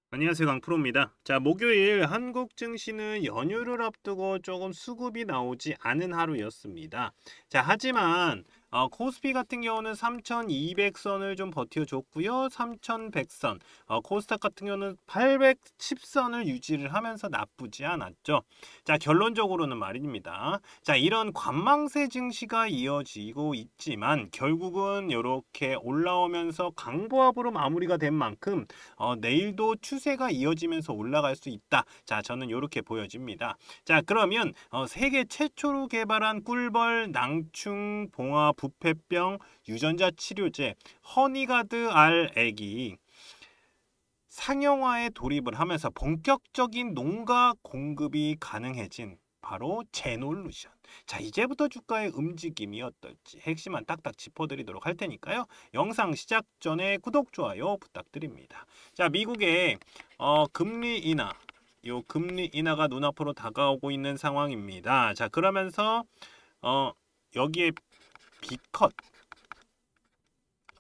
안녕하세요, 강프로입니다. 자, 목요일 한국 증시는 연휴를 앞두고 조금 수급이 나오지 않은 하루였습니다. 자, 하지만 코스피 같은 경우는 3,200선을 좀 버텨줬고요. 3,100선, 코스닥 같은 경우는 810선을 유지를 하면서 나쁘지 않았죠. 자, 결론적으로는 말입니다. 자, 이런 관망세 증시가 이어지고 있지만 결국은 이렇게 올라오면서 강보합으로 마무리가 된 만큼 내일도 추세가 이어지면서 올라갈 수 있다. 자, 저는 이렇게 보여집니다. 자, 그러면 세계 최초로 개발한 꿀벌, 낭충, 봉화, 부패병, 유전자 치료제 허니가드 R액이 상용화에 돌입을 하면서 본격적인 농가 공급이 가능해진 바로 제놀루션. 자, 이제부터 주가의 움직임이 어떨지 핵심만 딱딱 짚어드리도록 할 테니까요. 영상 시작 전에 구독, 좋아요 부탁드립니다. 자, 미국의 금리 인하, 요 금리 인하가 눈앞으로 다가오고 있는 상황입니다. 자, 그러면서 여기에 B컷,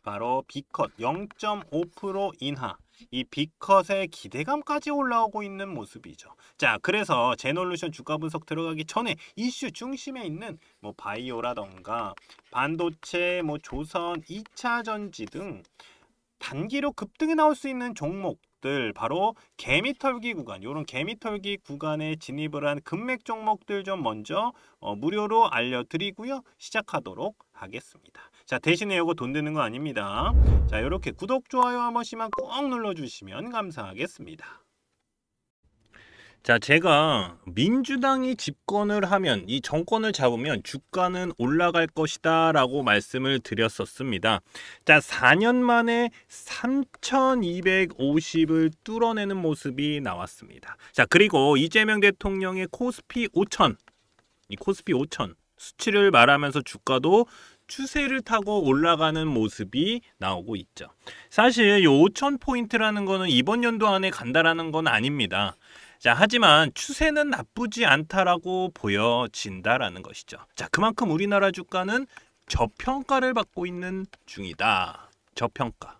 바로 B컷 0.5% 인하, 이 B컷의 기대감까지 올라오고 있는 모습이죠. 자, 그래서 제놀루션 주가 분석 들어가기 전에 이슈 중심에 있는 뭐 바이오라던가 반도체, 뭐 조선, 2차 전지 등 단기로 급등이 나올 수 있는 종목들, 바로 개미털기 구간, 이런 개미털기 구간에 진입을 한 금맥 종목들 좀 먼저 무료로 알려드리고요. 시작하도록 하겠습니다. 자, 대신에 이거 돈 드는 거 아닙니다. 자, 이렇게 구독, 좋아요 한 번씩만 꼭 눌러주시면 감사하겠습니다. 자, 제가 민주당이 집권을 하면, 이 정권을 잡으면 주가는 올라갈 것이다 라고 말씀을 드렸었습니다. 자, 4년 만에 3,250을 뚫어내는 모습이 나왔습니다. 자, 그리고 이재명 대통령의 코스피 5천, 이 코스피 5천 수치를 말하면서 주가도 추세를 타고 올라가는 모습이 나오고 있죠. 사실 이 5,000포인트라는 거는 이번 연도 안에 간다라는 건 아닙니다. 자, 하지만 추세는 나쁘지 않다라고 보여진다라는 것이죠. 자, 그만큼 우리나라 주가는 저평가를 받고 있는 중이다. 저평가.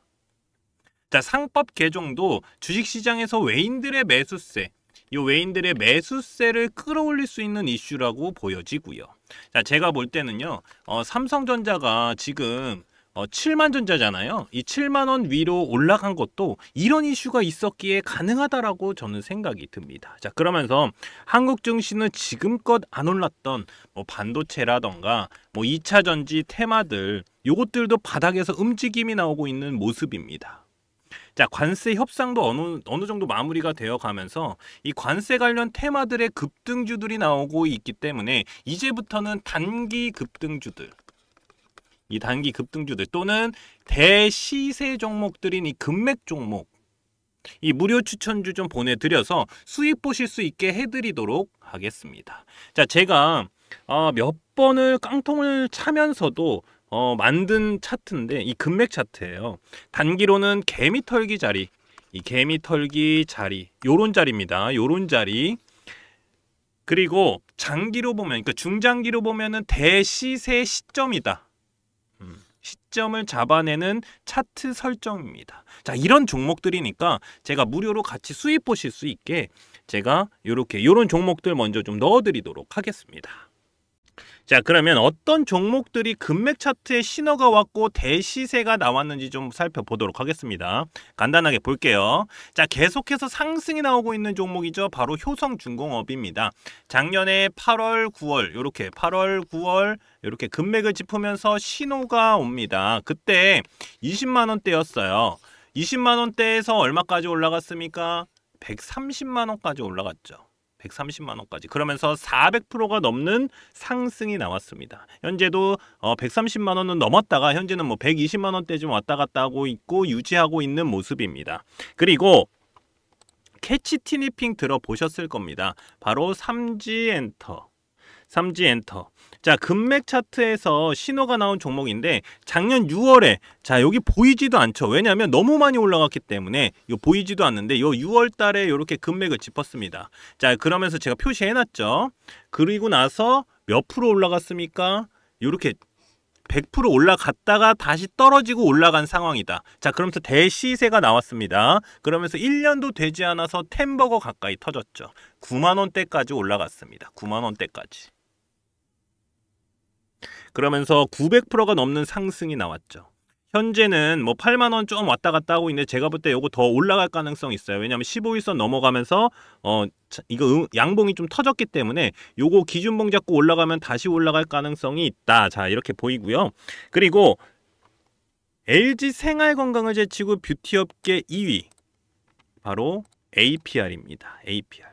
자, 상법 개정도 주식시장에서 외인들의 매수세, 이 외인들의 매수세를 끌어올릴 수 있는 이슈라고 보여지고요. 자, 제가 볼 때는요, 삼성전자가 지금 7만 전자잖아요. 이 7만 원 위로 올라간 것도 이런 이슈가 있었기에 가능하다라고 저는 생각이 듭니다. 자, 그러면서 한국 증시는 지금껏 안 올랐던 뭐 반도체라던가 뭐 2차 전지 테마들, 요것들도 바닥에서 움직임이 나오고 있는 모습입니다. 자, 관세 협상도 어느 정도 마무리가 되어 가면서 이 관세 관련 테마들의 급등주들이 나오고 있기 때문에 이제부터는 단기 급등주들, 이 단기 급등주들 또는 대시세 종목들인 이 금맥 종목, 이 무료 추천주 좀 보내드려서 수익 보실 수 있게 해드리도록 하겠습니다. 자, 제가 몇 번을 깡통을 차면서도 만든 차트인데, 이 금맥 차트예요. 단기로는 개미털기 자리, 이 개미털기 자리, 요런 자리입니다. 요런 자리. 그리고 장기로 보면, 그러니까 중장기로 보면은 대시세 시점이다. 시점을 잡아내는 차트 설정입니다. 자, 이런 종목들이니까 제가 무료로 같이 수익 보실 수 있게 제가 요런 종목들 먼저 좀 넣어드리도록 하겠습니다. 자, 그러면 어떤 종목들이 금맥 차트에 신호가 왔고 대시세가 나왔는지 좀 살펴보도록 하겠습니다. 간단하게 볼게요. 자, 계속해서 상승이 나오고 있는 종목이죠. 바로 효성중공업입니다. 작년에 8월, 9월 이렇게 8월, 9월 이렇게 금맥을 짚으면서 신호가 옵니다. 그때 20만 원대였어요. 20만 원대에서 얼마까지 올라갔습니까? 130만 원까지 올라갔죠. 130만 원까지. 그러면서 400%가 넘는 상승이 나왔습니다. 현재도 130만 원은 넘었다가 현재는 뭐 120만 원대 좀 왔다 갔다 하고 있고 유지하고 있는 모습입니다. 그리고 캐치 티니핑 들어보셨을 겁니다. 바로 삼지엔터. 삼지엔터. 자, 금맥 차트에서 신호가 나온 종목인데 작년 6월에 자, 여기 보이지도 않죠. 왜냐하면 너무 많이 올라갔기 때문에 요 보이지도 않는데 요 6월 달에 이렇게 금맥을 짚었습니다. 자, 그러면서 제가 표시해 놨죠. 그리고 나서 몇 프로 올라갔습니까? 요렇게 100% 올라갔다가 다시 떨어지고 올라간 상황이다. 자, 그러면서 대시세가 나왔습니다. 그러면서 1년도 되지 않아서 템버거 가까이 터졌죠. 9만 원대까지 올라갔습니다. 9만 원대까지. 그러면서 900%가 넘는 상승이 나왔죠. 현재는 뭐 8만 원 좀 왔다 갔다 하고 있는데 제가 볼 때 요거 더 올라갈 가능성이 있어요. 왜냐하면 15일선 넘어가면서 이거 양봉이 좀 터졌기 때문에 요거 기준봉 잡고 올라가면 다시 올라갈 가능성이 있다. 자, 이렇게 보이고요. 그리고 LG 생활건강을 제치고 뷰티업계 2위 바로 APR입니다. APR.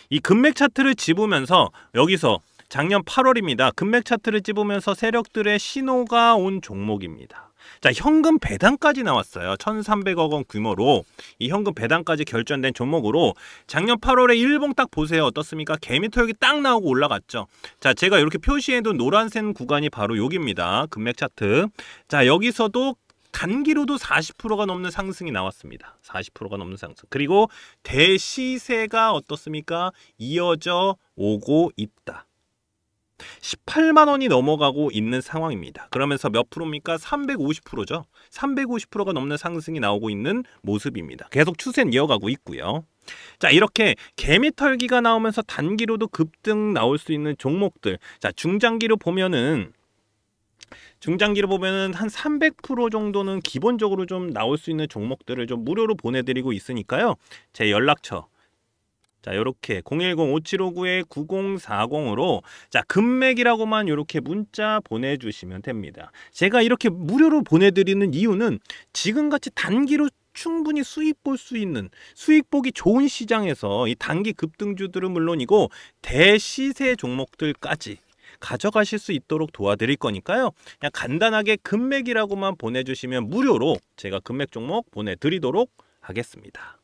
이 금맥 차트를 집으면서 여기서 작년 8월입니다. 금맥 차트를 집으면서 세력들의 신호가 온 종목입니다. 자, 현금 배당까지 나왔어요. 1,300억 원 규모로 이 현금 배당까지 결정된 종목으로 작년 8월에 일봉 딱 보세요. 어떻습니까? 개미털기 딱 나오고 올라갔죠. 자, 제가 이렇게 표시해둔 노란색 구간이 바로 여기입니다. 금맥 차트. 자, 여기서도 단기로도 40%가 넘는 상승이 나왔습니다. 40%가 넘는 상승. 그리고 대시세가 어떻습니까? 이어져 오고 있다. 18만 원이 넘어가고 있는 상황입니다. 그러면서 몇 프로입니까? 350%죠. 350%가 넘는 상승이 나오고 있는 모습입니다. 계속 추세는 이어가고 있고요. 자, 이렇게 개미털기가 나오면서 단기로도 급등 나올 수 있는 종목들. 자, 중장기로 보면은 한 300% 정도는 기본적으로 좀 나올 수 있는 종목들을 좀 무료로 보내드리고 있으니까요. 제 연락처. 자, 이렇게 010-5759-9040으로 자, 금맥이라고만 이렇게 문자 보내주시면 됩니다. 제가 이렇게 무료로 보내드리는 이유는 지금같이 단기로 충분히 수익 볼 수 있는 수익 보기 좋은 시장에서 이 단기 급등주들은 물론이고 대시세 종목들까지 가져가실 수 있도록 도와드릴 거니까요. 그냥 간단하게 금맥이라고만 보내주시면 무료로 제가 금맥 종목 보내드리도록 하겠습니다.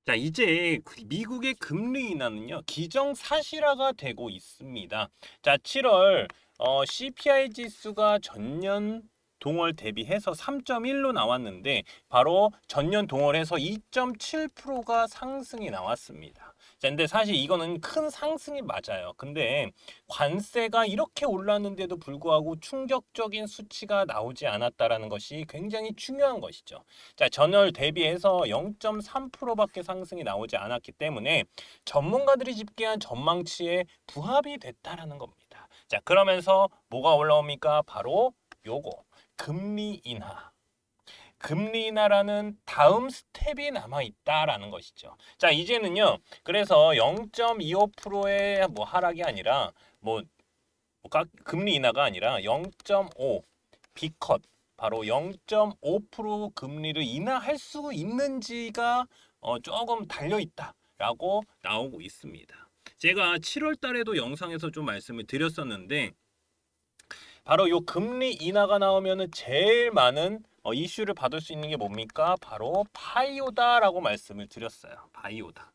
자, 이제 미국의 금리 인하는요, 기정사실화가 되고 있습니다. 자, 7월 CPI 지수가 전년 동월 대비해서 3.1로 나왔는데 바로 전년 동월에서 2.7%가 상승이 나왔습니다. 자, 근데 사실 이거는 큰 상승이 맞아요. 근데 관세가 이렇게 올랐는데도 불구하고 충격적인 수치가 나오지 않았다라는 것이 굉장히 중요한 것이죠. 자, 전월 대비해서 0.3%밖에 상승이 나오지 않았기 때문에 전문가들이 집계한 전망치에 부합이 됐다라는 겁니다. 자, 그러면서 뭐가 올라옵니까? 바로 요거. 금리 인하. 금리 인하라는 다음 스텝이 남아있다라는 것이죠. 자, 이제는요. 그래서 0.25%의 뭐 하락이 아니라 금리 인하가 아니라 0.5 B컷 바로 0.5% 금리를 인하할 수 있는지가 조금 달려있다라고 나오고 있습니다. 제가 7월 달에도 영상에서 좀 말씀을 드렸었는데 바로 요 금리 인하가 나오면은 제일 많은 이슈를 받을 수 있는 게 뭡니까? 바로 바이오다라고 말씀을 드렸어요. 바이오다.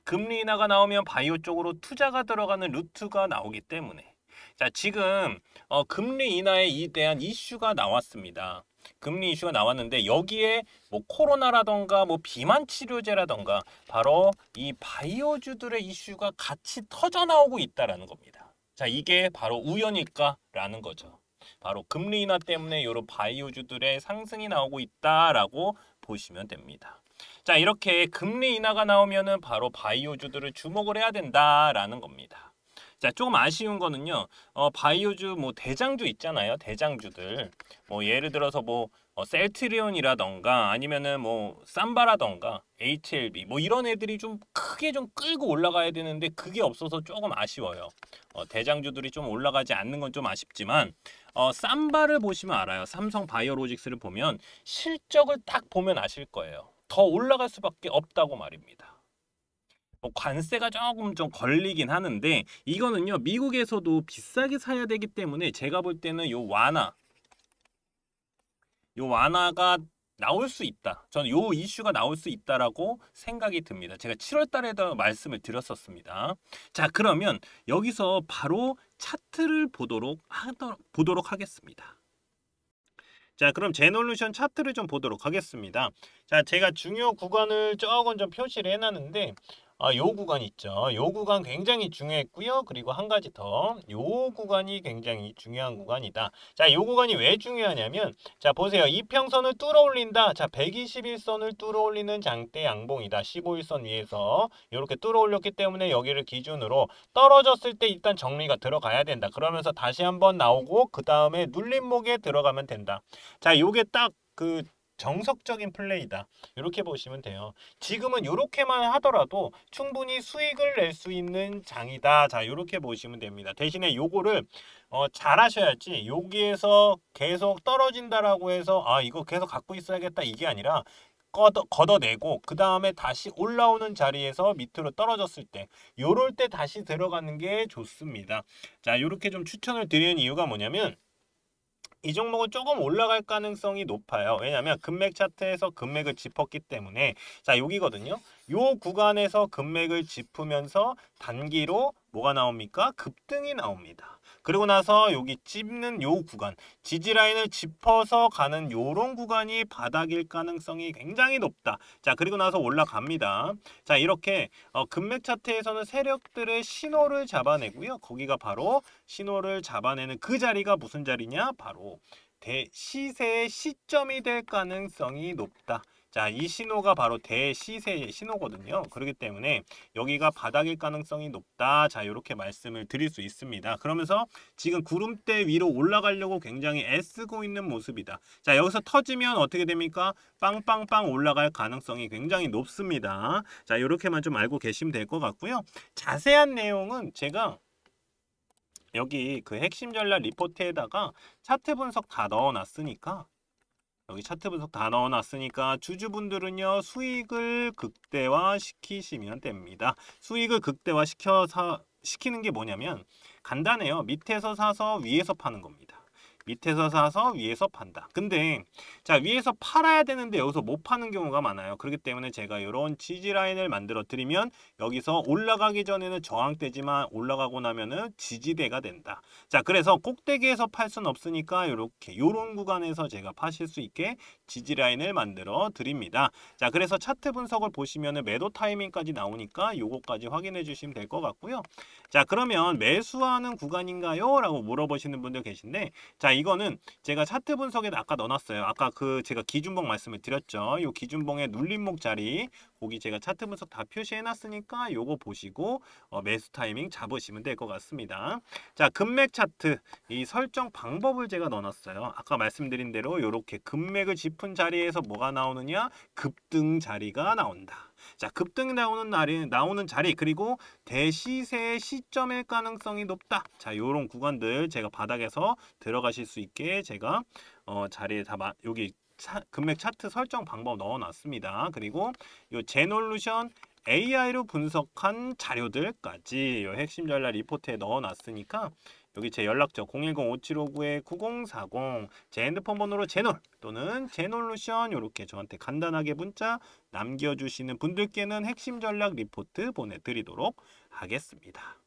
금리 인하가 나오면 바이오 쪽으로 투자가 들어가는 루트가 나오기 때문에 자, 지금 금리 인하에 대한 이슈가 나왔습니다. 금리 이슈가 나왔는데 여기에 뭐 코로나라던가 뭐 비만 치료제라던가 바로 이 바이오주들의 이슈가 같이 터져 나오고 있다라는 겁니다. 자, 이게 바로 우연일까라는 거죠. 바로 금리 인하 때문에 이런 바이오주들의 상승이 나오고 있다라고 보시면 됩니다. 자, 이렇게 금리 인하가 나오면은 바로 바이오주들을 주목을 해야 된다라는 겁니다. 자, 조금 아쉬운 거는요. 바이오주 뭐 대장주 있잖아요. 대장주들. 뭐 예를 들어서 뭐 셀트리온이라던가 아니면은 뭐 삼바라던가 HLB 뭐 이런 애들이 좀 크게 좀 끌고 올라가야 되는데 그게 없어서 조금 아쉬워요. 대장주들이 좀 올라가지 않는 건 좀 아쉽지만 삼바를 보시면 알아요. 삼성 바이오로직스를 보면 실적을 딱 보면 아실 거예요. 더 올라갈 수밖에 없다고 말입니다. 관세가 조금 좀 걸리긴 하는데 이거는요 미국에서도 비싸게 사야 되기 때문에 제가 볼 때는 요 완화가 나올 수 있다. 저는 요 이슈가 나올 수 있다라고 생각이 듭니다. 제가 7월 달에도 말씀을 드렸었습니다. 자, 그러면 여기서 바로 차트를 보도록 하겠습니다. 자, 그럼 제놀루션 차트를 좀 보도록 하겠습니다. 자, 제가 중요 구간을 조금 좀 표시를 해놨는데 요 구간 있죠. 요 구간 굉장히 중요했고요. 그리고 한 가지 더, 요 구간이 굉장히 중요한 구간이다. 자, 요 구간이 왜 중요하냐면, 자, 보세요. 이평선을 뚫어 올린다. 자, 121선을 뚫어 올리는 장대 양봉이다. 15일선 위에서 이렇게 뚫어 올렸기 때문에 여기를 기준으로 떨어졌을 때 일단 정리가 들어가야 된다. 그러면서 다시 한번 나오고 그 다음에 눌림목에 들어가면 된다. 자, 요게 딱 그 정석적인 플레이다. 이렇게 보시면 돼요. 지금은 이렇게만 하더라도 충분히 수익을 낼 수 있는 장이다. 자, 이렇게 보시면 됩니다. 대신에 요거를 잘 하셔야지 여기에서 계속 떨어진다라고 해서 아, 이거 계속 갖고 있어야겠다 이게 아니라 걷어내고 그 다음에 다시 올라오는 자리에서 밑으로 떨어졌을 때 요럴 때 다시 들어가는 게 좋습니다. 자, 이렇게 좀 추천을 드리는 이유가 뭐냐면 이 종목은 조금 올라갈 가능성이 높아요. 왜냐하면 금맥 차트에서 금맥을 짚었기 때문에 자, 여기거든요. 요 구간에서 금맥을 짚으면서 단기로 뭐가 나옵니까? 급등이 나옵니다. 그리고 나서 여기 찝는 요 구간, 지지라인을 짚어서 가는 요런 구간이 바닥일 가능성이 굉장히 높다. 자, 그리고 나서 올라갑니다. 자, 이렇게 금맥 차트에서는 세력들의 신호를 잡아내고요. 거기가 바로 신호를 잡아내는 그 자리가 무슨 자리냐? 바로 대시세의 시점이 될 가능성이 높다. 자, 이 신호가 바로 대시세의 신호거든요. 그렇기 때문에 여기가 바닥일 가능성이 높다. 자, 이렇게 말씀을 드릴 수 있습니다. 그러면서 지금 구름대 위로 올라가려고 굉장히 애쓰고 있는 모습이다. 자, 여기서 터지면 어떻게 됩니까? 빵빵빵 올라갈 가능성이 굉장히 높습니다. 자, 이렇게만 좀 알고 계시면 될 것 같고요. 자세한 내용은 제가 여기 그 핵심 전략 리포트에다가 차트 분석 다 넣어놨으니까 여기 차트 분석 다 넣어놨으니까 주주분들은요 수익을 극대화 시키시면 됩니다. 수익을 극대화 시키는 게 뭐냐면 간단해요. 밑에서 사서 위에서 파는 겁니다. 밑에서 사서 위에서 판다. 근데 자, 위에서 팔아야 되는데 여기서 못 파는 경우가 많아요. 그렇기 때문에 제가 이런 지지 라인을 만들어 드리면 여기서 올라가기 전에는 저항대지만 올라가고 나면은 지지대가 된다. 자, 그래서 꼭대기에서 팔 수는 없으니까 이렇게 요런 구간에서 제가 파실 수 있게 지지 라인을 만들어 드립니다. 자, 그래서 차트 분석을 보시면은 매도 타이밍까지 나오니까 요거까지 확인해 주시면 될 것 같고요. 자, 그러면 매수하는 구간인가요? 라고 물어보시는 분들 계신데 자, 이거는 제가 차트 분석에다 아까 넣어놨어요. 아까 그 제가 기준봉 말씀을 드렸죠. 요 기준봉의 눌림목 자리 거기 제가 차트 분석 다 표시해놨으니까 요거 보시고 매수 타이밍 잡으시면 될 것 같습니다. 자, 금맥 차트 이 설정 방법을 제가 넣어놨어요. 아까 말씀드린 대로 요렇게 금맥을 짚은 자리에서 뭐가 나오느냐? 급등 자리가 나온다. 자, 급등이 나오는 자리 그리고 대시세의 시점일 가능성이 높다. 자, 요런 구간들 제가 바닥에서 들어가실 수 있게 제가 자리에 여기 금맥 차트 설정 방법 넣어놨습니다. 그리고 요 제놀루션 AI로 분석한 자료들까지 요 핵심 전략 리포트에 넣어놨으니까 여기 제 연락처 010-5759-9040 제 핸드폰 번호로 제놀 또는 제놀루션 이렇게 저한테 간단하게 문자 남겨주시는 분들께는 핵심 전략 리포트 보내드리도록 하겠습니다.